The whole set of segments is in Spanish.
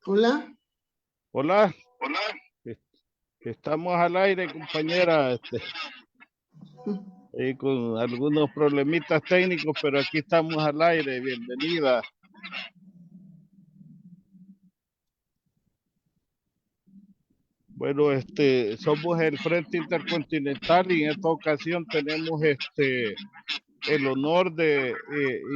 Hola. Hola, Hola. es- estamos al aire, compañera, con algunos problemitas técnicos, pero aquí estamos al aire. Bienvenida. Bueno, somos el Frente Intercontinental y en esta ocasión tenemos el honor de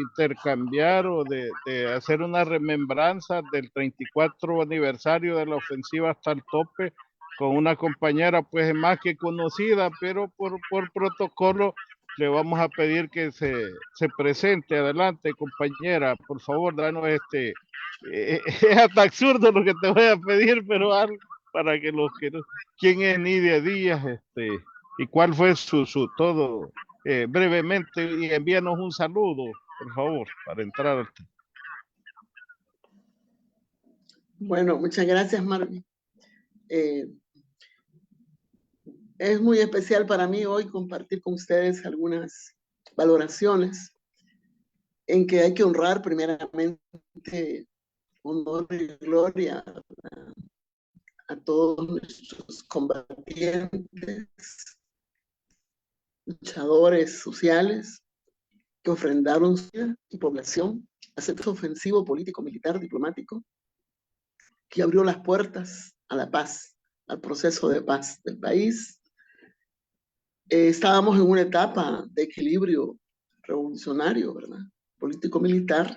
intercambiar o de hacer una remembranza del 34 aniversario de la ofensiva hasta el tope con una compañera pues más que conocida, pero por protocolo le vamos a pedir que se presente. Adelante, compañera, por favor, danos es hasta absurdo lo que te voy a pedir, pero algo para que los que no, quién es Nidia Díaz, y cuál fue su todo brevemente, y envíanos un saludo, por favor, para entrar al tema. Bueno, muchas gracias, Marvin. Es muy especial para mí hoy compartir con ustedes algunas valoraciones en que hay que honrar primeramente, honor y gloria a todos nuestros combatientes, luchadores sociales que ofrendaron su vida y población a ese ofensivo político, militar, diplomático, que abrió las puertas a la paz, al proceso de paz del país. Estábamos en una etapa de equilibrio revolucionario, ¿verdad? Político-militar.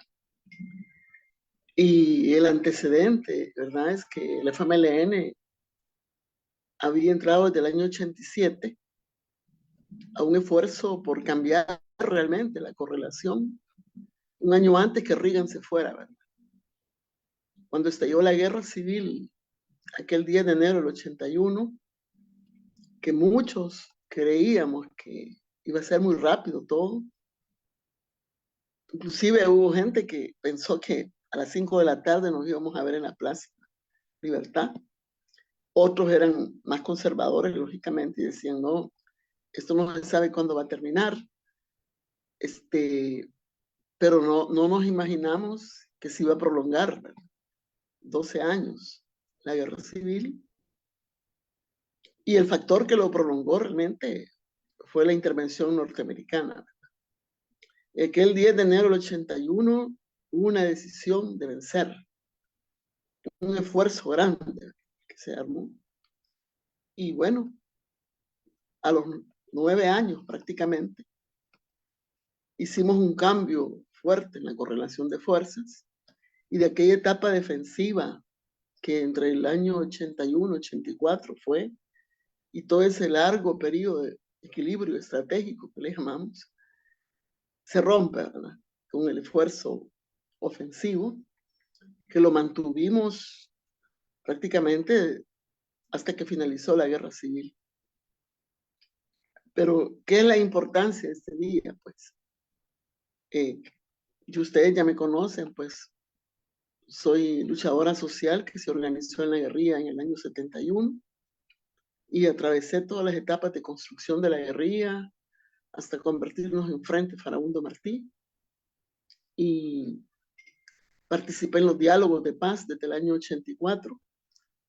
Y el antecedente, ¿verdad? Es que el FMLN había entrado desde el año 87 a un esfuerzo por cambiar realmente la correlación un año antes que Reagan se fuera, ¿verdad? Cuando estalló la guerra civil, aquel 10 de enero del 81, que muchos creíamos que iba a ser muy rápido todo. Inclusive hubo gente que pensó que a las 5 de la tarde nos íbamos a ver en la Plaza Libertad. Otros eran más conservadores, lógicamente, y decían, no, esto no se sabe cuándo va a terminar. Pero no nos imaginamos que se iba a prolongar, ¿verdad? 12 años la guerra civil. Y el factor que lo prolongó realmente fue la intervención norteamericana. Aquel 10 de enero del 81 hubo una decisión de vencer, un esfuerzo grande que se armó. Y bueno, a los 9 años prácticamente, hicimos un cambio fuerte en la correlación de fuerzas y de aquella etapa defensiva que entre el año 81, 84 fue, y todo ese largo periodo de equilibrio estratégico que le llamamos, se rompe, ¿verdad? Con el esfuerzo ofensivo que lo mantuvimos prácticamente hasta que finalizó la guerra civil. Pero, ¿qué es la importancia de este día? Pues, y ustedes ya me conocen, pues, soy luchadora social que se organizó en la guerrilla en el año 71 y atravesé todas las etapas de construcción de la guerrilla hasta convertirnos en Frente Farabundo Martí, y participé en los diálogos de paz desde el año 84,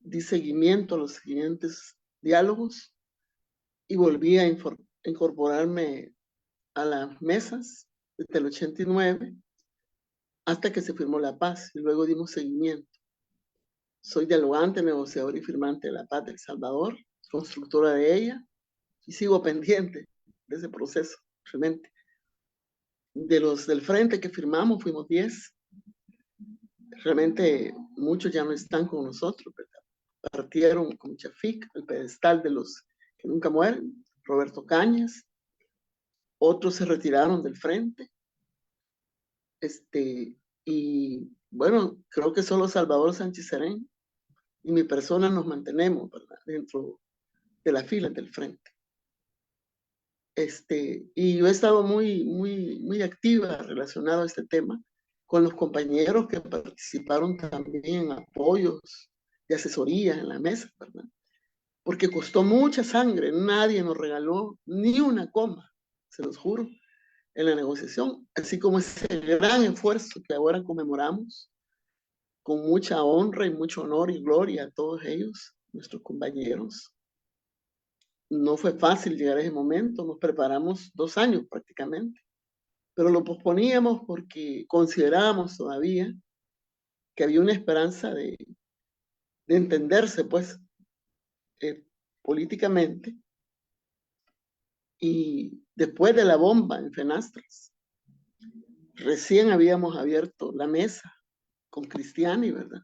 di seguimiento a los siguientes diálogos y volví a incorporarme a las mesas desde el 89 hasta que se firmó la paz y luego dimos seguimiento. Soy dialogante, negociador y firmante de la paz de El Salvador, constructora de ella, y sigo pendiente de ese proceso, realmente. De los del frente que firmamos, fuimos 10. Realmente muchos ya no están con nosotros, ¿verdad? Partieron con Chafik, el pedestal de los que nunca mueren, Roberto Cañas. Otros se retiraron del frente. Y bueno, creo que solo Salvador Sánchez Serén y mi persona nos mantenemos, ¿verdad?, dentro de la fila del frente. Y yo he estado muy activa relacionado a este tema con los compañeros que participaron también en apoyos de asesoría en la mesa, ¿verdad? Porque costó mucha sangre, nadie nos regaló ni una coma, se los juro, en la negociación, así como ese gran esfuerzo que ahora conmemoramos con mucha honra y mucho honor y gloria a todos ellos, nuestros compañeros. No fue fácil llegar a ese momento, nos preparamos 2 años prácticamente, pero lo posponíamos porque considerábamos todavía que había una esperanza de entenderse, pues, políticamente. Y después de la bomba en Fenastras, recién habíamos abierto la mesa con Cristiani, ¿verdad?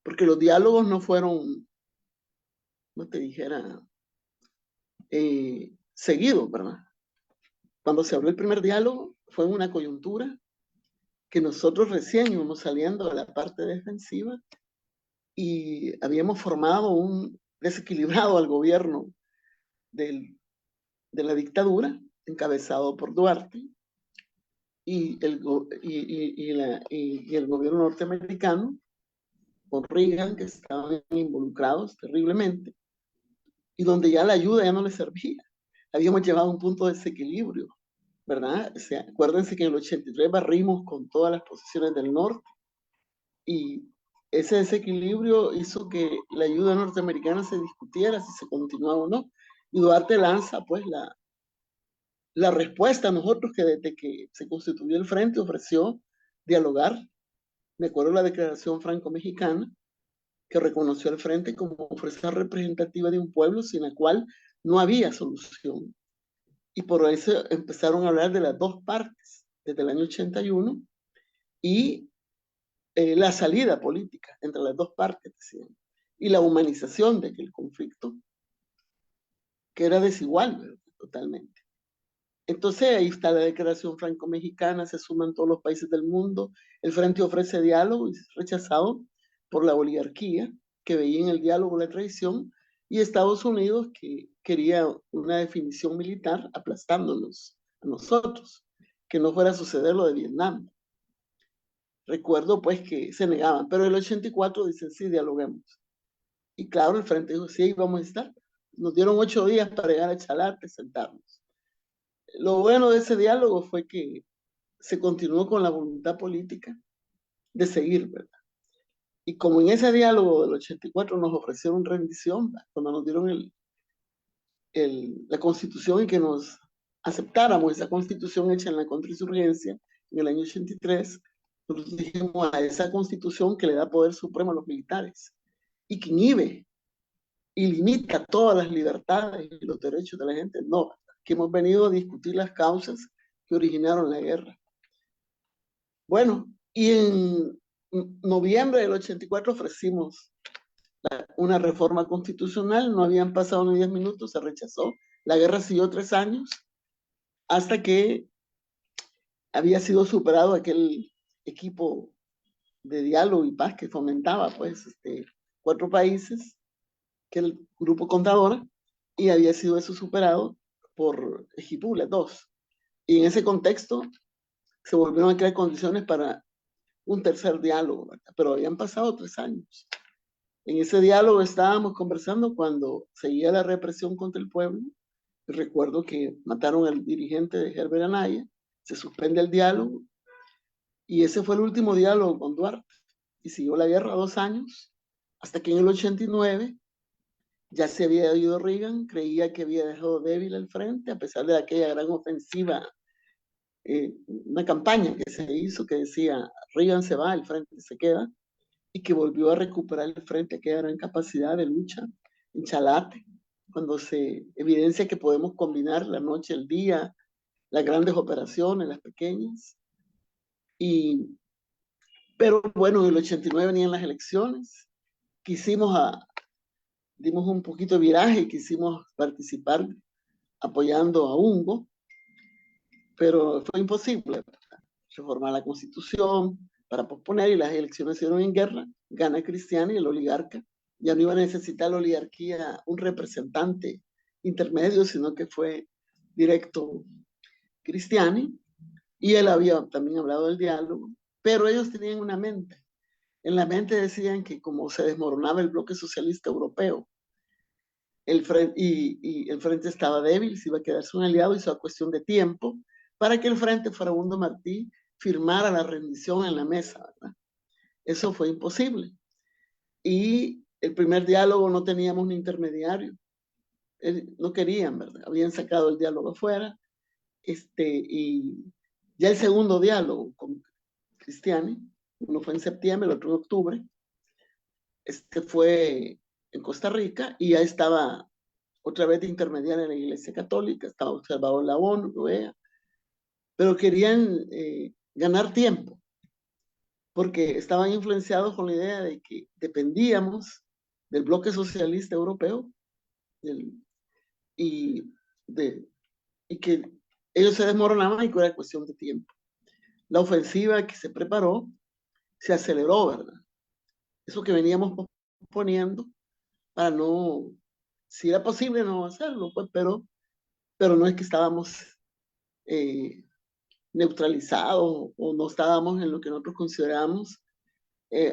Porque los diálogos no fueron, no te dijera, seguidos, ¿verdad? Cuando se abrió el primer diálogo fue en una coyuntura que nosotros recién íbamos saliendo de la parte defensiva y habíamos formado un desequilibrado al gobierno de la dictadura, encabezado por Duarte, y el gobierno norteamericano, con Reagan, que estaban involucrados terriblemente, y donde ya la ayuda ya no les servía. Habíamos llevado a un punto de desequilibrio, ¿verdad? O sea, acuérdense que en el 83 barrimos con todas las posiciones del norte, y ese desequilibrio hizo que la ayuda norteamericana se discutiera si se continuaba o no. Y Duarte lanza pues la respuesta a nosotros, que desde que se constituyó el frente ofreció dialogar. Me acuerdo la declaración franco-mexicana, que reconoció al frente como fuerza representativa de un pueblo sin la cual no había solución. Y por eso empezaron a hablar de las dos partes desde el año 81 y la salida política entre las dos partes, decían, y la humanización de aquel conflicto, que era desigual, ¿verdad? Totalmente. Entonces ahí está la declaración franco-mexicana, se suman todos los países del mundo, el frente ofrece diálogo y es rechazado por la oligarquía, que veía en el diálogo la traición, y Estados Unidos, que quería una definición militar aplastándonos a nosotros, que no fuera a suceder lo de Vietnam. Recuerdo pues que se negaban, pero en el 84 dicen sí, dialoguemos. Y claro, el frente dijo, sí, ahí vamos a estar. Nos dieron 8 días para llegar a Chalate, sentarnos. Lo bueno de ese diálogo fue que se continuó con la voluntad política de seguir, ¿verdad? Y como en ese diálogo del 84 nos ofrecieron rendición, ¿verdad? Cuando nos dieron la constitución y que nos aceptáramos esa constitución hecha en la contrainsurgencia en el año 83, nosotros dijimos a esa constitución que le da poder supremo a los militares y que inhibe y limita todas las libertades y los derechos de la gente, no, que hemos venido a discutir las causas que originaron la guerra. Bueno, y en noviembre del 84 ofrecimos una reforma constitucional, no habían pasado ni 10 minutos, se rechazó, la guerra siguió 3 años, hasta que había sido superado aquel equipo de diálogo y paz que fomentaba pues 4 países, que el grupo Contadora, y había sido eso superado por Ejipula 2. Y en ese contexto se volvieron a crear condiciones para un tercer diálogo, ¿verdad? Pero habían pasado 3 años. En ese diálogo estábamos conversando cuando seguía la represión contra el pueblo. Recuerdo que mataron al dirigente de Herbert Anaya, se suspende el diálogo, y ese fue el último diálogo con Duarte. Y siguió la guerra 2 años, hasta que en el 89 ya se había ido Reagan, creía que había dejado débil el frente, a pesar de aquella gran ofensiva, una campaña que se hizo que decía, Reagan se va, el frente se queda, y que volvió a recuperar el frente, que era en capacidad de lucha en Chalate, cuando se evidencia que podemos combinar la noche, el día, las grandes operaciones, las pequeñas. Pero bueno, en el 89 venían las elecciones, dimos un poquito de viraje y quisimos participar apoyando a Ungo, pero fue imposible reformar la constitución para posponer, y las elecciones se dieron en guerra, gana Cristiani, el oligarca, ya no iba a necesitar la oligarquía un representante intermedio, sino que fue directo Cristiani, y él había también hablado del diálogo, pero ellos tenían una mente. En la mente decían que como se desmoronaba el bloque socialista europeo, el frente estaba débil, se iba a quedarse un aliado, y hizo cuestión de tiempo para que el frente Farabundo Martí firmara la rendición en la mesa, ¿verdad? Eso fue imposible. Y el primer diálogo no teníamos ni intermediario. No querían, ¿verdad? Habían sacado el diálogo afuera. Y ya el segundo diálogo con Cristiani, uno fue en septiembre, el otro en octubre, fue en Costa Rica y ya estaba otra vez de intermediaria en la Iglesia Católica, estaba observado en la ONU, OEA, pero querían ganar tiempo porque estaban influenciados con la idea de que dependíamos del bloque socialista europeo y, y que ellos se desmoronaban y que era cuestión de tiempo. La ofensiva que se preparó se aceleró, ¿verdad? Eso que veníamos poniendo para no, si era posible no hacerlo, pues, pero no es que estábamos neutralizados o no estábamos en lo que nosotros consideramos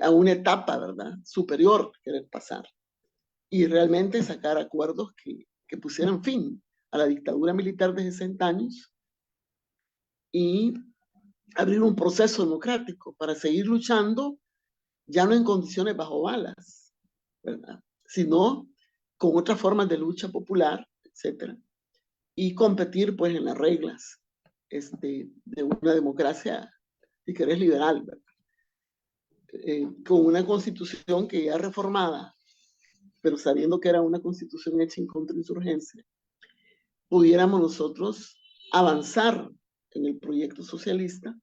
a una etapa, ¿verdad? Superior querer pasar y realmente sacar acuerdos que pusieran fin a la dictadura militar de 60 años y abrir un proceso democrático para seguir luchando ya no en condiciones bajo balas, ¿verdad? Sino con otras formas de lucha popular, etcétera, y competir pues en las reglas de una democracia, si querés, liberal, ¿verdad? Con una constitución que ya reformada, pero sabiendo que era una constitución hecha en contrainsurgencia, pudiéramos nosotros avanzar en el proyecto socialista.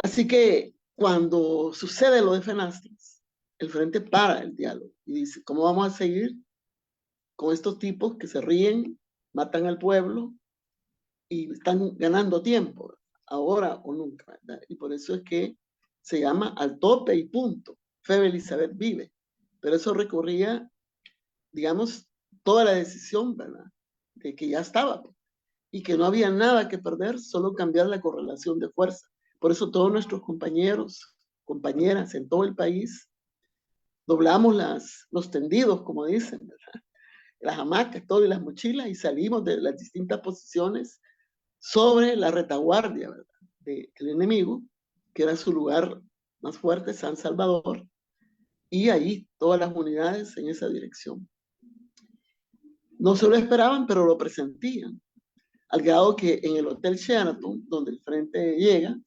Así que cuando sucede lo de Fenastras, el Frente para el diálogo y dice, ¿cómo vamos a seguir con estos tipos que se ríen, matan al pueblo y están ganando tiempo, ahora o nunca, ¿verdad? Y por eso es que se llama al tope y punto. Febe Elizabeth vive. Pero eso recorría, digamos, toda la decisión, ¿verdad? De que ya estaba y que no había nada que perder, solo cambiar la correlación de fuerza. Por eso todos nuestros compañeros, compañeras en todo el país, doblamos los tendidos, como dicen, ¿verdad? Las hamacas, todo y las mochilas y salimos de las distintas posiciones sobre la retaguardia, ¿verdad? Del enemigo, que era su lugar más fuerte, San Salvador, y ahí todas las unidades en esa dirección. No se lo esperaban, pero lo presentían, al grado que en el Hotel Sheraton, donde el frente llega,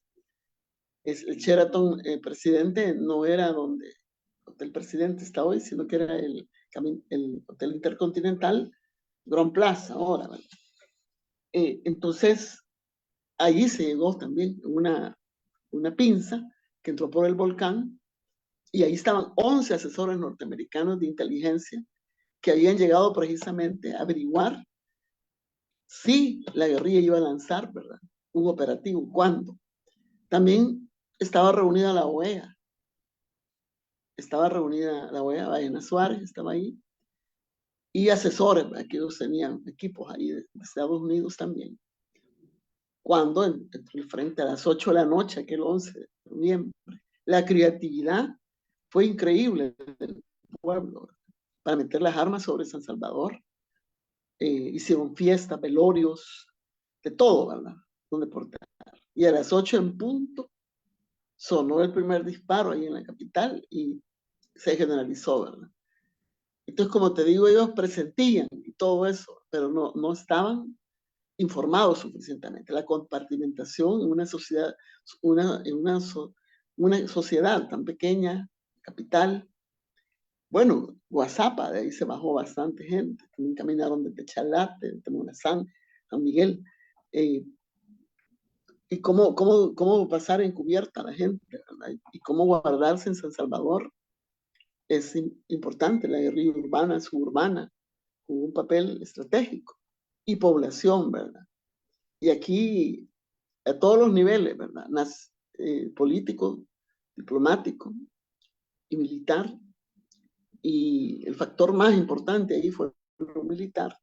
el Sheraton presidente no era donde el Hotel Presidente está hoy, sino que era el Hotel Intercontinental Grand Plaza ahora, ¿verdad? Entonces, allí se llegó también una pinza que entró por el volcán y ahí estaban 11 asesores norteamericanos de inteligencia que habían llegado precisamente a averiguar si la guerrilla iba a lanzar, ¿verdad? Un operativo, ¿cuándo? También estaba reunida la OEA, Ballena Suárez estaba ahí, y asesores, ¿verdad? Que ellos tenían equipos ahí de Estados Unidos también. Cuando entró el frente a las 8 de la noche, aquel 11 de noviembre, la creatividad fue increíble del pueblo para meter las armas sobre San Salvador. Hicieron fiestas, velorios, de todo, ¿verdad? Donde portar. Y a las 8 en punto sonó el primer disparo ahí en la capital y se generalizó, ¿verdad? Entonces, como te digo, ellos presentían y todo eso, pero no estaban informados suficientemente. La compartimentación en una sociedad, una sociedad tan pequeña, capital. Bueno, Guazapa, de ahí se bajó bastante gente. También caminaron desde Chalate, de Morazán, San Miguel. Y cómo pasar encubierta a la gente, ¿verdad? Y cómo guardarse en San Salvador es importante. La guerrilla urbana, suburbana, jugó un papel estratégico. Y población, ¿verdad? Y aquí, a todos los niveles, ¿verdad? Político, diplomático y militar. Y el factor más importante ahí fue lo militar.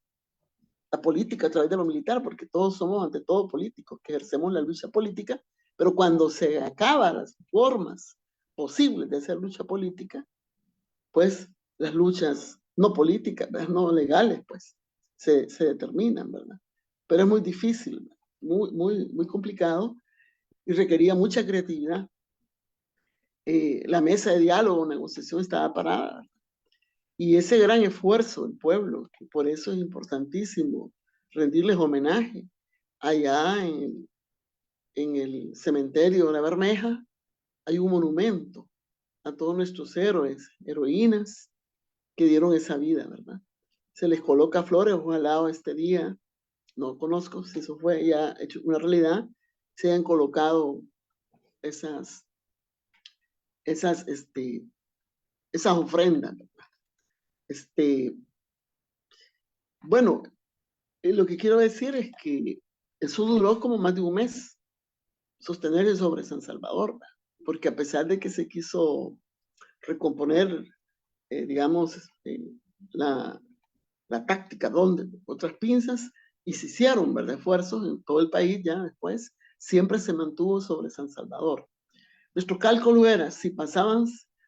La política a través de lo militar, porque todos somos ante todo políticos, que ejercemos la lucha política, pero cuando se acaban las formas posibles de hacer lucha política, pues las luchas no políticas, no legales, pues se determinan, ¿verdad? Pero es muy difícil, muy complicado y requería mucha creatividad. la mesa de diálogo, negociación estaba parada. Y ese gran esfuerzo del pueblo, que por eso es importantísimo rendirles homenaje allá en el cementerio de la Bermeja, hay un monumento a todos nuestros héroes, heroínas que dieron esa vida, ¿verdad? Se les coloca flores, ojalá este día, no conozco si eso fue ya hecho una realidad, se hayan colocado esas, esas, esas ofrendas. Bueno, lo que quiero decir es que eso duró como más de un mes, sostener sobre San Salvador, ¿verdad? Porque a pesar de que se quiso recomponer, digamos, la, la táctica, donde otras pinzas, y se hicieron, ¿verdad?, esfuerzos en todo el país ya después, siempre se mantuvo sobre San Salvador. Nuestro cálculo era, si pasaban,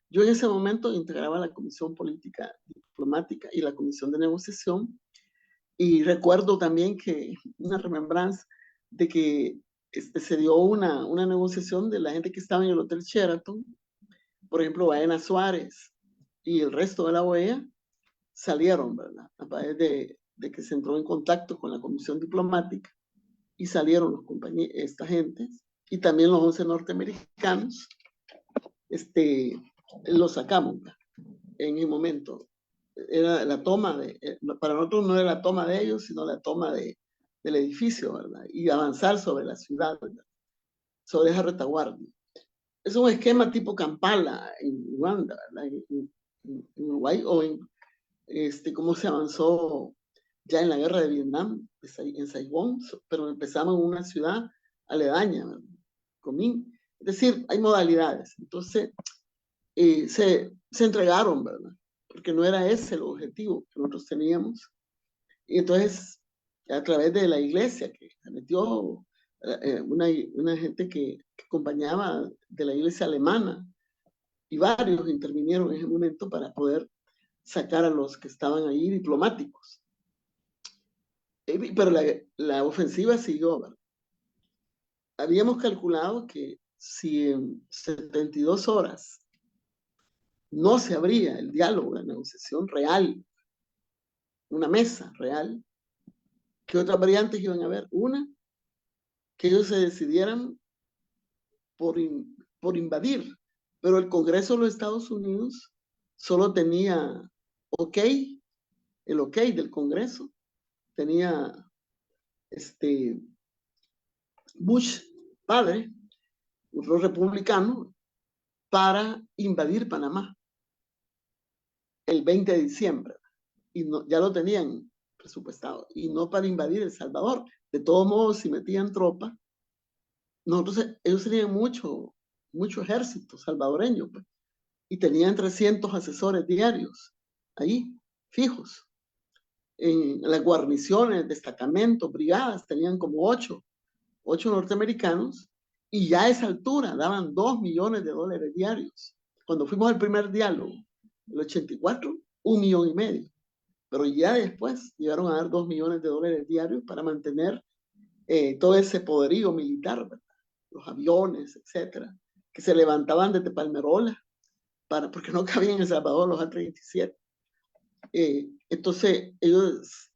yo en ese momento integraba la Comisión Política Diplomática y la Comisión de Negociación, y recuerdo también que una remembranza de que se dio una negociación de la gente que estaba en el Hotel Sheraton, por ejemplo, Baena Suárez y el resto de la OEA, salieron, ¿verdad? A través de que se entró en contacto con la Comisión Diplomática y salieron esta gente, y también los 11 norteamericanos, los sacamos, ¿verdad? En el momento. Era la toma para nosotros no era la toma de ellos, sino la toma del edificio, ¿verdad? Y avanzar sobre la ciudad, ¿verdad? Sobre esa retaguardia. Es un esquema tipo Kampala en Uganda, ¿verdad? En Uruguay, o cómo se avanzó ya en la guerra de Vietnam, en Saigón, pero empezamos en una ciudad aledaña, ¿verdad? Comín. Es decir, hay modalidades. Entonces, se entregaron, ¿verdad? Porque no era ese el objetivo que nosotros teníamos. Y entonces, a través de la iglesia, que se metió una gente que acompañaba de la iglesia alemana, y varios intervinieron en ese momento para poder sacar a los que estaban ahí diplomáticos. Pero la ofensiva siguió, ¿verdad? Habíamos calculado que si en 72 horas no se abría el diálogo, la negociación real, una mesa real, ¿qué otras variantes iban a haber? Una, que ellos se decidieran por invadir, pero el Congreso de los Estados Unidos solo tenía ok, el ok del Congreso, tenía Bush padre, otro republicano, para invadir Panamá el 20 de diciembre. Y no, ya lo tenían presupuestado, y no para invadir El Salvador. De todos modos, si metían tropas, ellos tenían mucho ejército salvadoreño, pues, y tenían 300 asesores diarios ahí, fijos. En las guarniciones, destacamentos, brigadas, tenían como 8 norteamericanos, y ya a esa altura daban $2 millones diarios. Cuando fuimos al primer diálogo, el 84, $1,5 millones. Pero ya después llegaron a dar $2 millones diarios para mantener todo ese poderío militar, ¿verdad? Los aviones, etcétera, que se levantaban desde Palmerola, porque no cabían en El Salvador los A-37. Entonces, ellos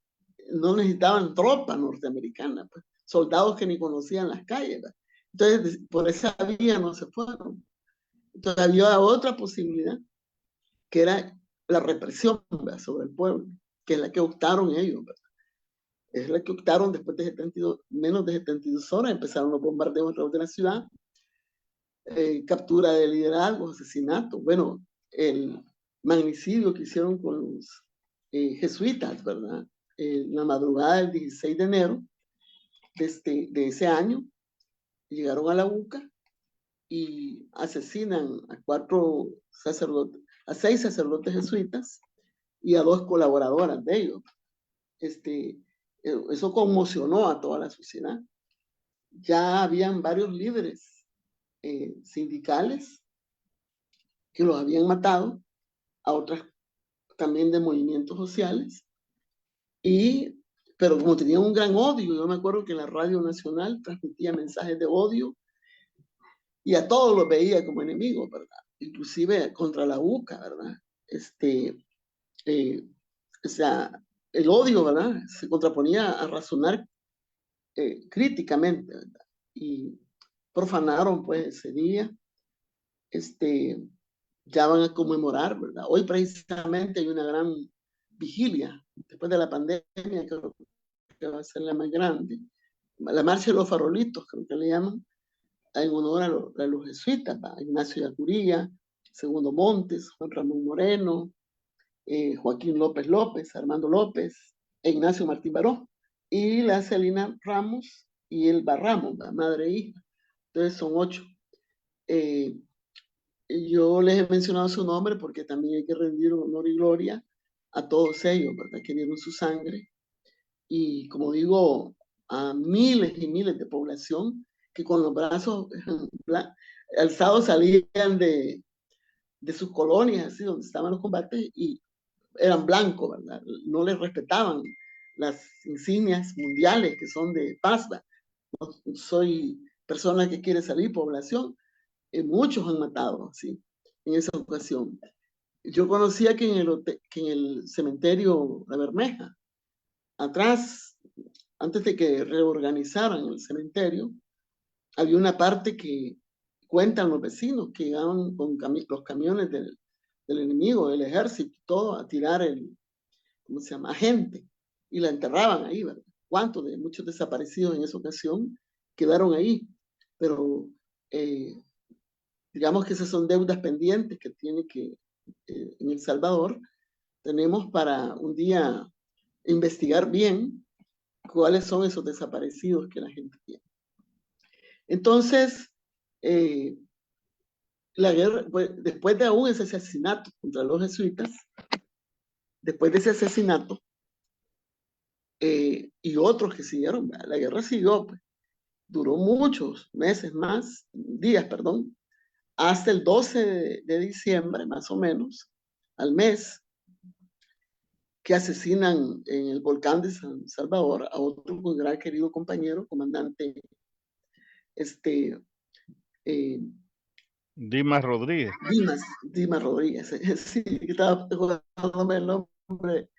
no necesitaban tropa norteamericana, pues, soldados que ni conocían las calles, ¿verdad? Entonces, por esa vía no se fueron. Entonces, había otra posibilidad, que era la represión, ¿verdad?, sobre el pueblo, que es la que optaron ellos, ¿verdad? Es la que optaron después de menos de 72 horas, empezaron los bombardeos alrededor de la ciudad, captura de liderazgo, asesinato, bueno, el magnicidio que hicieron con los jesuitas, ¿verdad? La madrugada del 16 de enero de ese año, llegaron a la UCA y asesinan a 6 sacerdotes jesuitas y a 2 colaboradoras de ellos. Eso conmocionó a toda la sociedad. Ya habían varios líderes sindicales que los habían matado, a otras también de movimientos sociales, pero como tenían un gran odio, yo me acuerdo que la Radio Nacional transmitía mensajes de odio y a todos los veía como enemigos, ¿verdad? inclusive contra la UCA, ¿verdad? O sea, el odio, ¿verdad? Se contraponía a razonar críticamente, ¿verdad? Y profanaron pues ese día, ya van a conmemorar, ¿verdad? Hoy precisamente hay una gran vigilia, después de la pandemia, creo que va a ser la más grande, la marcha de los farolitos, creo que le llaman, en honor a los jesuitas, ¿va? Ignacio Yacuría, Segundo Montes, Juan Ramón Moreno, Joaquín López López, Armando López, e Ignacio Martín Baró, y la Celina Ramos y el Barramos, ¿va? Madre e hija. Entonces son 8. Yo les he mencionado su nombre porque también hay que rendir honor y gloria a todos ellos, ¿verdad? Que dieron su sangre. Y como digo, a miles y miles de población que con los brazos alzados salían de sus colonias, así, donde estaban los combates, y eran blancos, ¿verdad? No les respetaban las insignias mundiales que son de paz. No soy persona que quiere salir población, muchos han matado, ¿sí? En esa ocasión. Yo conocía que en el cementerio La Bermeja, atrás, antes de que reorganizaran el cementerio, había una parte que cuentan los vecinos que llegaban con los camiones del enemigo, del ejército, todo a tirar ¿cómo se llama? Gente, y la enterraban ahí, ¿verdad? ¿Cuántos de muchos desaparecidos en esa ocasión quedaron ahí? Pero digamos que esas son deudas pendientes que tiene que, en El Salvador, tenemos para un día investigar bien cuáles son esos desaparecidos que la gente tiene. Entonces, la guerra, pues, después de aún ese asesinato contra los jesuitas, después de ese asesinato, y otros que siguieron, la guerra siguió, pues, duró muchos meses más, días, perdón, hasta el 12 de diciembre, más o menos, al mes, que asesinan en el volcán de San Salvador a otro gran querido compañero, comandante Dimas Rodríguez. Dimas Rodríguez. Sí, estaba acordándome el nombre,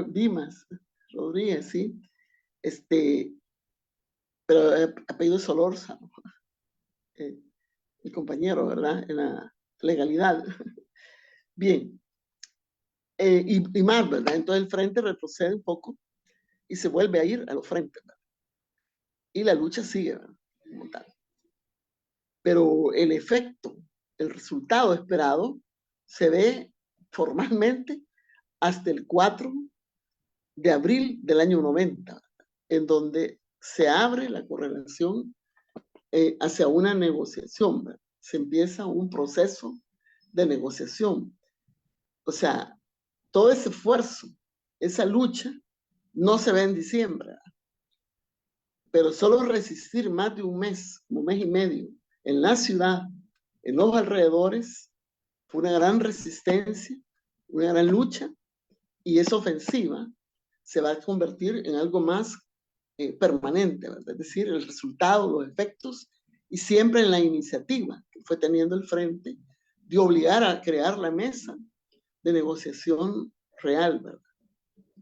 Dimas Rodríguez, sí. Pero apellido Solórzano, el compañero, ¿verdad? En la legalidad. Bien. Y más, ¿verdad? Entonces el frente retrocede un poco y se vuelve a ir a los frentes, ¿verdad? Y la lucha sigue, ¿verdad? Como tal. Pero el efecto, el resultado esperado, se ve formalmente hasta el 4 de abril del año 90, en donde se abre la correlación hacia una negociación, ¿verdad? Se empieza un proceso de negociación. O sea, todo ese esfuerzo, esa lucha, no se ve en diciembre, ¿verdad? Pero solo resistir más de un mes y medio, en la ciudad, en los alrededores, fue una gran resistencia, una gran lucha, y esa ofensiva se va a convertir en algo más permanente, ¿verdad? Es decir, el resultado, los efectos, y siempre en la iniciativa que fue teniendo el frente de obligar a crear la mesa de negociación real, ¿verdad?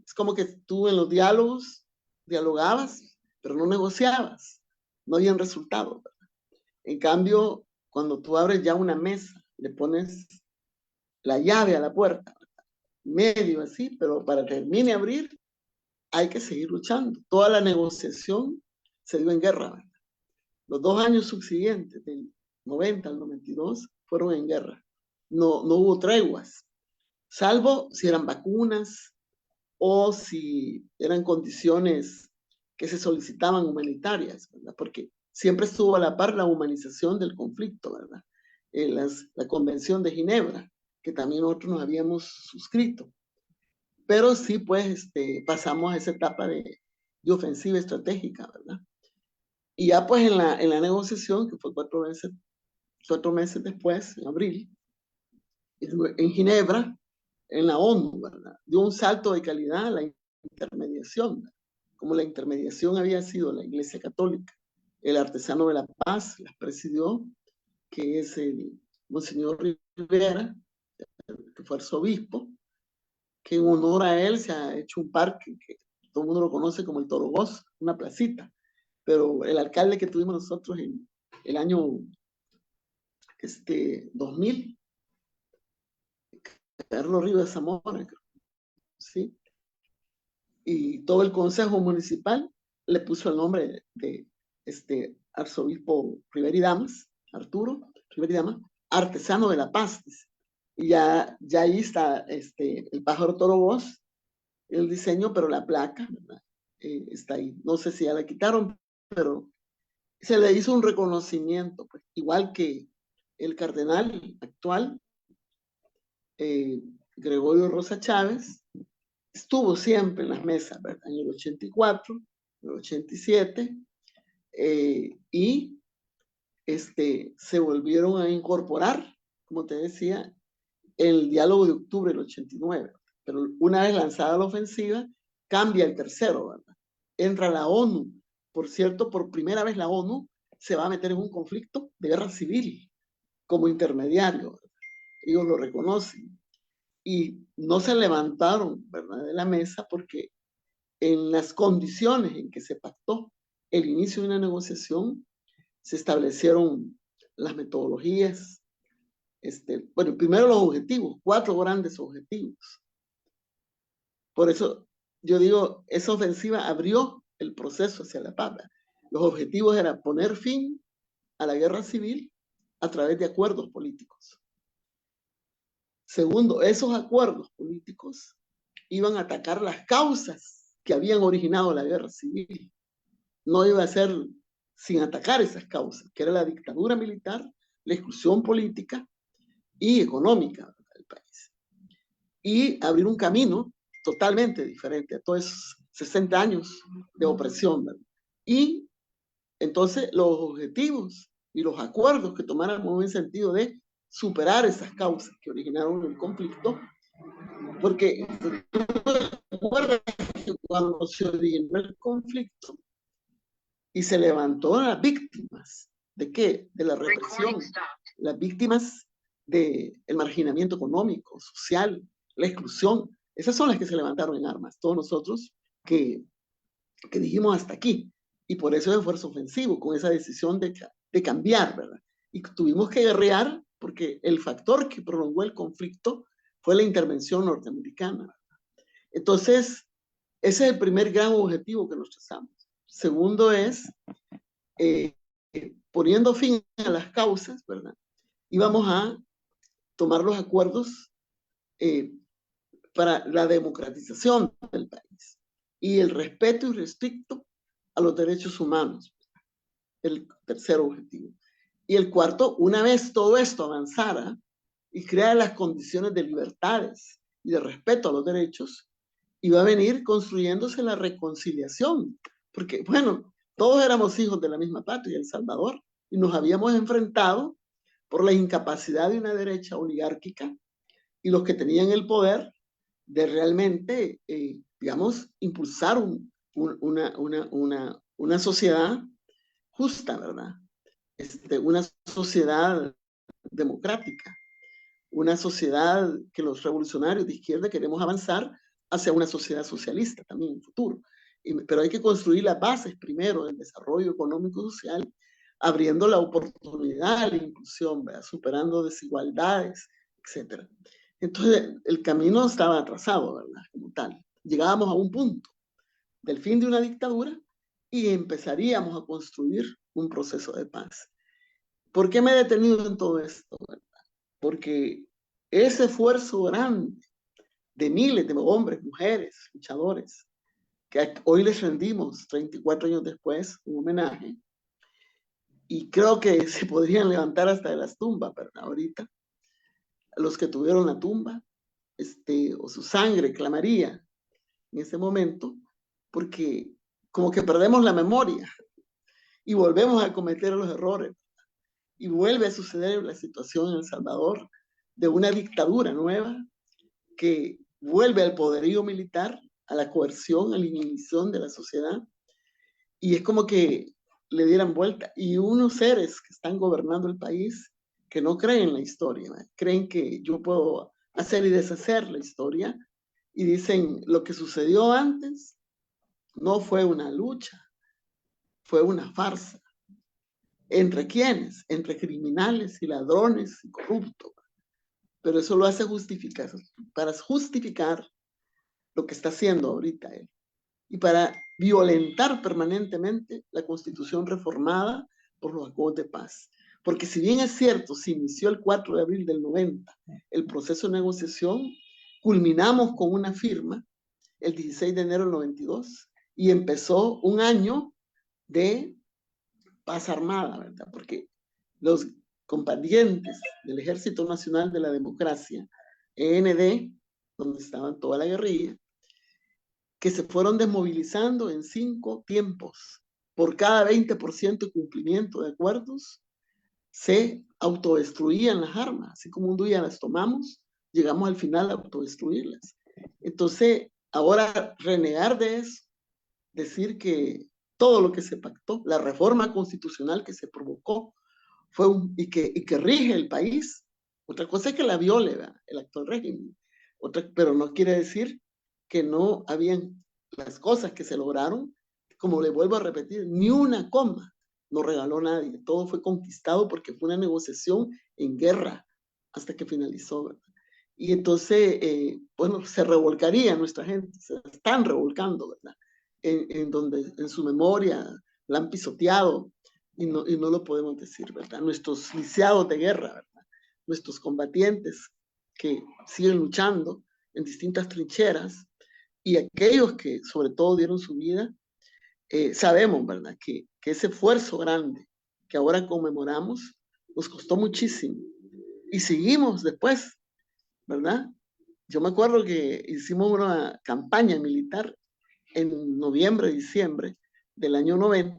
Es como que tú en los diálogos dialogabas, pero no negociabas, no habían resultado, ¿verdad? En cambio, cuando tú abres ya una mesa, le pones la llave a la puerta, medio así, pero para que termine a abrir, hay que seguir luchando. Toda la negociación se dio en guerra, ¿verdad? Los 2 años subsiguientes, del 90 al 92, fueron en guerra. No hubo treguas, salvo si eran vacunas o si eran condiciones que se solicitaban humanitarias, ¿verdad? Porque siempre estuvo a la par la humanización del conflicto, ¿verdad? La Convención de Ginebra, que también nosotros nos habíamos suscrito. Pero sí, pues, pasamos a esa etapa de ofensiva estratégica, ¿verdad? Y ya pues en la negociación, que fue 4 meses después, en abril, en Ginebra, en la ONU, ¿verdad? Dio un salto de calidad a la intermediación, ¿verdad? Como la intermediación había sido la Iglesia Católica, el artesano de la paz las presidió, que es el Monseñor Rivera, que fue arzobispo, que en honor a él se ha hecho un parque que todo el mundo lo conoce como el Toro Goz, una placita. Pero el alcalde que tuvimos nosotros en el año 2000, Carlos Rivas Zamora, ¿sí? Y todo el consejo municipal le puso el nombre de arzobispo Rivera y Damas, Arturo Rivera y Damas, artesano de la paz. Y ya ahí está el pájaro Toro Voz, el diseño, pero la placa, ¿verdad? Está ahí. No sé si ya la quitaron, pero se le hizo un reconocimiento, pues, igual que el cardenal actual, Gregorio Rosa Chávez, estuvo siempre en las mesas, ¿verdad? En el 84, en el 87, y se volvieron a incorporar, como te decía, el diálogo de octubre del 89. Pero una vez lanzada la ofensiva, cambia el tercero, ¿verdad? Entra la ONU. Por cierto, por primera vez la ONU se va a meter en un conflicto de guerra civil como intermediario, ¿verdad? Ellos lo reconocen. Y no se levantaron, ¿verdad?, de la mesa porque en las condiciones en que se pactó el inicio de una negociación, se establecieron las metodologías, bueno, primero los objetivos, 4 grandes objetivos. Por eso yo digo, esa ofensiva abrió el proceso hacia la paz. Los objetivos eran poner fin a la guerra civil a través de acuerdos políticos. Segundo, esos acuerdos políticos iban a atacar las causas que habían originado la guerra civil. No iba a ser sin atacar esas causas, que era la dictadura militar, la exclusión política y económica del país. Y abrir un camino totalmente diferente a todos esos 60 años de opresión, ¿verdad? Y entonces los objetivos y los acuerdos que tomaron en sentido de superar esas causas que originaron el conflicto, porque cuando se originó el conflicto y se levantó las víctimas, ¿de qué? De la represión, las víctimas del marginamiento económico, social, la exclusión, esas son las que se levantaron en armas, todos nosotros que dijimos hasta aquí, y por eso el esfuerzo ofensivo, con esa decisión de cambiar, ¿verdad? Y tuvimos que guerrear porque el factor que prolongó el conflicto fue la intervención norteamericana, ¿verdad? Entonces, ese es el primer gran objetivo que nos trazamos. Segundo es, poniendo fin a las causas, ¿verdad? Íbamos a tomar los acuerdos para la democratización del país y el respeto irrestricto a los derechos humanos, el tercer objetivo. Y el cuarto, una vez todo esto avanzara y creara las condiciones de libertades y de respeto a los derechos, iba a venir construyéndose la reconciliación, porque, bueno, todos éramos hijos de la misma patria, El Salvador, y nos habíamos enfrentado por la incapacidad de una derecha oligárquica y los que tenían el poder de realmente, digamos, impulsar una sociedad justa, ¿verdad? Una sociedad democrática, una sociedad que los revolucionarios de izquierda queremos avanzar hacia una sociedad socialista también en el futuro. Pero hay que construir las bases primero del desarrollo económico y social, abriendo la oportunidad, la inclusión, ¿verdad?, superando desigualdades, etc. Entonces, el camino estaba atrasado, ¿verdad?, como tal. Llegábamos a un punto del fin de una dictadura y empezaríamos a construir un proceso de paz. ¿Por qué me he detenido en todo esto, verdad? Porque ese esfuerzo grande de miles de hombres, mujeres, luchadores, que hoy les rendimos 34 años después un homenaje, y creo que se podrían levantar hasta de las tumbas, ¿verdad? Ahorita, los que tuvieron la tumba, o su sangre clamaría en ese momento, porque como que perdemos la memoria y volvemos a cometer los errores, y vuelve a suceder la situación en El Salvador de una dictadura nueva que vuelve al poderío militar, a la coerción, a la inhibición de la sociedad, y es como que le dieran vuelta, y unos seres que están gobernando el país que no creen en la historia, ¿verdad? Creen que yo puedo hacer y deshacer la historia, y dicen, lo que sucedió antes no fue una lucha, fue una farsa. ¿Entre quiénes? Entre criminales y ladrones y corruptos. Pero eso lo hace justificar, para justificar lo que está haciendo ahorita él, y para violentar permanentemente la Constitución reformada por los acuerdos de paz. Porque si bien es cierto, se inició el 4 de abril del 90 el proceso de negociación, culminamos con una firma el 16 de enero del 92 y empezó un año de paz armada, ¿verdad? Porque los combatientes del Ejército Nacional de la Democracia, END, donde estaban toda la guerrilla, que se fueron desmovilizando en 5 tiempos. Por cada 20% de cumplimiento de acuerdos, se autodestruían las armas. Así como un día las tomamos, llegamos al final a autodestruirlas. Entonces, ahora renegar de eso, decir que todo lo que se pactó, la reforma constitucional que se provocó, y que rige el país, otra cosa es que la viole, ¿verdad? El actual régimen. Pero no quiere decir que no habían las cosas que se lograron, como le vuelvo a repetir, ni una coma no regaló nadie, todo fue conquistado porque fue una negociación en guerra hasta que finalizó, ¿verdad? Y entonces, bueno, se revolcaría nuestra gente, se están revolcando, ¿verdad? En donde en su memoria la han pisoteado, y no lo podemos decir, ¿verdad? Nuestros lisiados de guerra, ¿verdad? Nuestros combatientes que siguen luchando en distintas trincheras, y aquellos que sobre todo dieron su vida, sabemos, ¿verdad? Que ese esfuerzo grande que ahora conmemoramos nos costó muchísimo. Y seguimos después, ¿verdad? Yo me acuerdo que hicimos una campaña militar en noviembre, diciembre del año 90,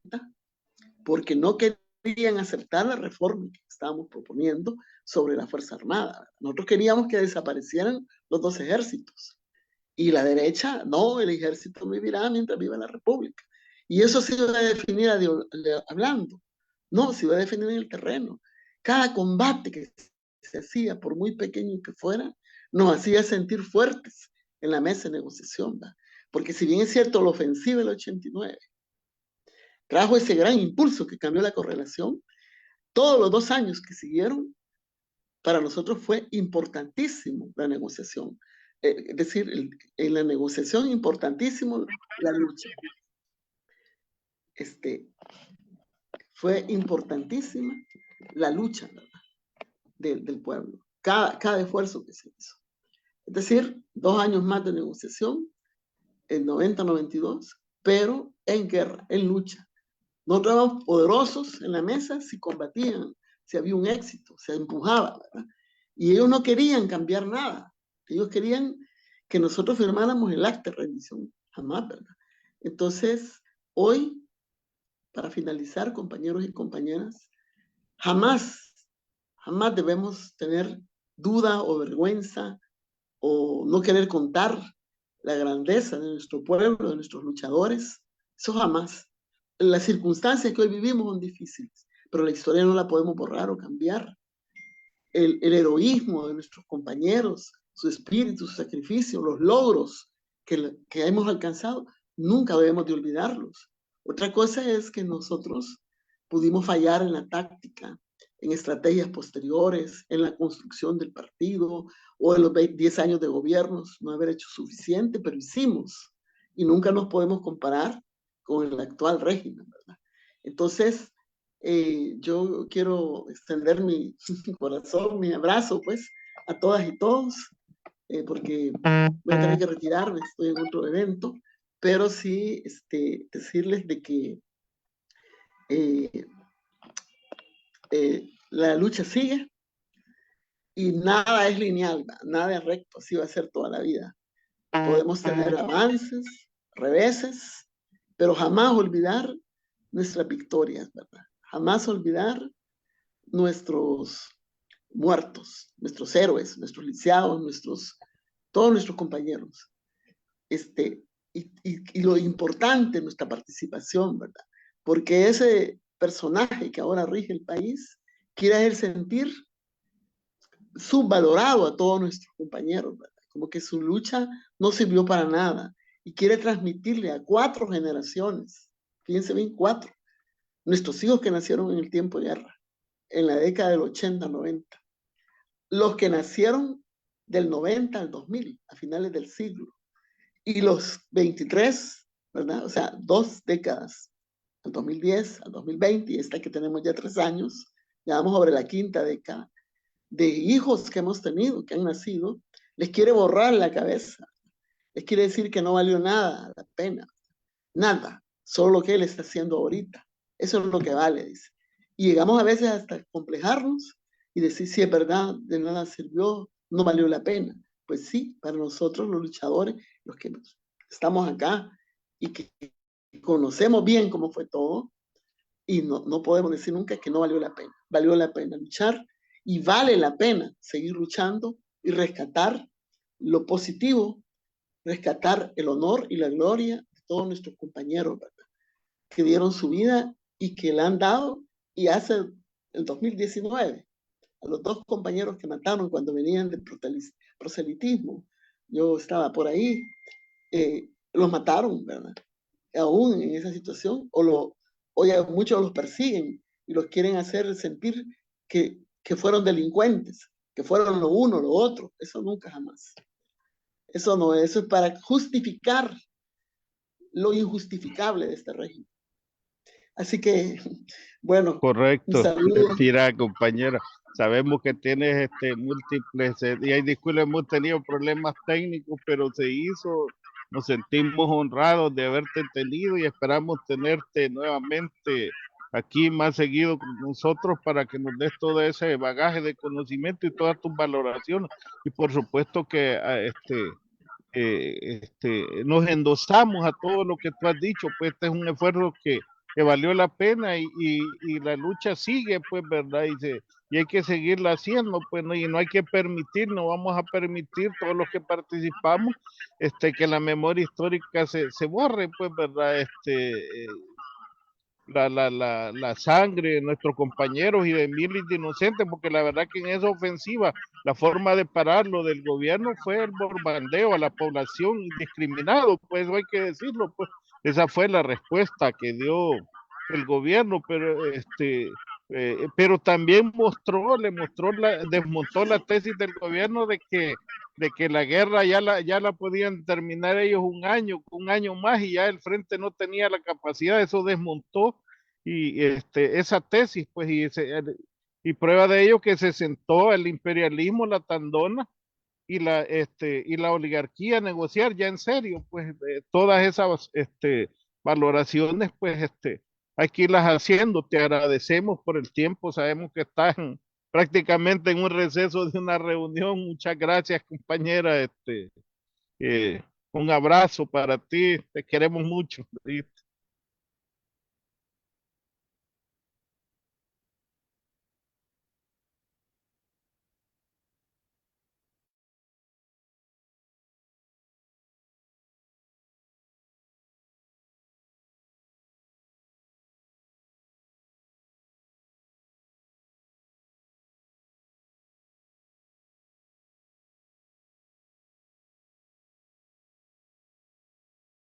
porque no querían aceptar la reforma que estábamos proponiendo sobre la Fuerza Armada. Nosotros queríamos que desaparecieran los 2 ejércitos. Y la derecha, no, el ejército vivirá mientras viva la República. Y eso se iba a definir hablando. No, se iba a definir en el terreno. Cada combate que se hacía, por muy pequeño que fuera, nos hacía sentir fuertes en la mesa de negociación, ¿va? Porque si bien es cierto, la ofensiva del 89 trajo ese gran impulso que cambió la correlación, todos los 2 años que siguieron, para nosotros fue importantísimo la negociación. Es decir, en la negociación importantísimo la lucha. Fue importantísima la lucha, ¿verdad? Del pueblo. Cada esfuerzo que se hizo. Es decir, 2 años más de negociación, en 90-92, pero en guerra, en lucha. Nosotros éramos poderosos en la mesa si combatían, si había un éxito, se empujaba, ¿verdad? Y ellos no querían cambiar nada. Ellos querían que nosotros firmáramos el acta de rendición, jamás, ¿verdad? Entonces, hoy, para finalizar, compañeros y compañeras, jamás debemos tener duda o vergüenza o no querer contar la grandeza de nuestro pueblo, de nuestros luchadores. Eso jamás. Las circunstancias que hoy vivimos son difíciles, pero la historia no la podemos borrar o cambiar. El heroísmo de nuestros compañeros, su espíritu, su sacrificio, los logros que hemos alcanzado, nunca debemos de olvidarlos. Otra cosa es que nosotros pudimos fallar en la táctica, en estrategias posteriores, en la construcción del partido o en los 10 años de gobiernos, no haber hecho suficiente, pero hicimos. Y nunca nos podemos comparar con el actual régimen, ¿verdad? Entonces, yo quiero extender mi corazón, mi abrazo, pues, a todas y todos, porque voy a tener que retirarme, estoy en otro evento, pero sí decirles de que la lucha sigue y nada es lineal, nada es recto, así va a ser toda la vida. Podemos tener avances, reveses, pero jamás olvidar nuestras victorias, ¿verdad? Jamás olvidar nuestros muertos, nuestros héroes, nuestros lisiados, todos nuestros compañeros. Y lo importante, nuestra participación, ¿verdad? Porque ese personaje que ahora rige el país quiere hacer sentir subvalorado a todos nuestros compañeros, ¿verdad? Como que su lucha no sirvió para nada y quiere transmitirle a 4 generaciones, fíjense bien, 4, nuestros hijos que nacieron en el tiempo de guerra, en la década del 80, 90, los que nacieron del 90 al 2000, a finales del siglo, y los 23, ¿verdad? O sea, 2 décadas, al 2010, al 2020, y esta que tenemos ya 3 años, ya vamos sobre la 5ª década, de hijos que hemos tenido, que han nacido, les quiere borrar la cabeza, les quiere decir que no valió nada la pena, nada, solo lo que él está haciendo ahorita. Eso es lo que vale, dice. Y llegamos a veces hasta complejarnos y decir, si es verdad, de nada sirvió, no valió la pena. Pues sí, para nosotros los luchadores, los que estamos acá y que conocemos bien cómo fue todo, y no podemos decir nunca que no valió la pena. Valió la pena luchar y vale la pena seguir luchando y rescatar lo positivo, rescatar el honor y la gloria de todos nuestros compañeros, ¿verdad? Que dieron su vida y que la han dado, y hace el 2019, a los 2 compañeros que mataron cuando venían del proselitismo, yo estaba por ahí, los mataron, ¿verdad? Aún en esa situación, o ya muchos los persiguen y los quieren hacer sentir que fueron delincuentes, que fueron lo uno, lo otro. Eso nunca jamás. Eso no, eso es para justificar lo injustificable de este régimen. Así que, bueno, un Correcto. saludo. Mira, compañera, sabemos que tienes múltiples, y hay disculpas, hemos tenido problemas técnicos, pero se hizo. Nos sentimos honrados de haberte tenido y esperamos tenerte nuevamente aquí más seguido con nosotros para que nos des todo ese bagaje de conocimiento y todas tus valoraciones. Y por supuesto que nos endosamos a todo lo que tú has dicho, pues este es un esfuerzo que valió la pena y la lucha sigue, pues, ¿verdad? Y hay que seguirla haciendo, pues, ¿no? Y no hay que permitir, no vamos a permitir todos los que participamos, que la memoria histórica se borre, pues, ¿verdad? La sangre de nuestros compañeros y de miles de inocentes, porque la verdad que en esa ofensiva la forma de pararlo del gobierno fue el bombardeo a la población indiscriminado, pues hay que decirlo, pues esa fue la respuesta que dio el gobierno, pero también desmontó la tesis del gobierno de que la guerra ya la podían terminar ellos un año más y ya el frente no tenía la capacidad, eso desmontó y esa tesis, pues, y prueba de ello que se sentó el imperialismo, la tandona y la oligarquía a negociar ya en serio, pues, todas esas valoraciones, pues, hay que irlas haciendo. Te agradecemos por el tiempo, sabemos que estás prácticamente en un receso de una reunión. Muchas gracias, compañera. Un abrazo para ti, te queremos mucho.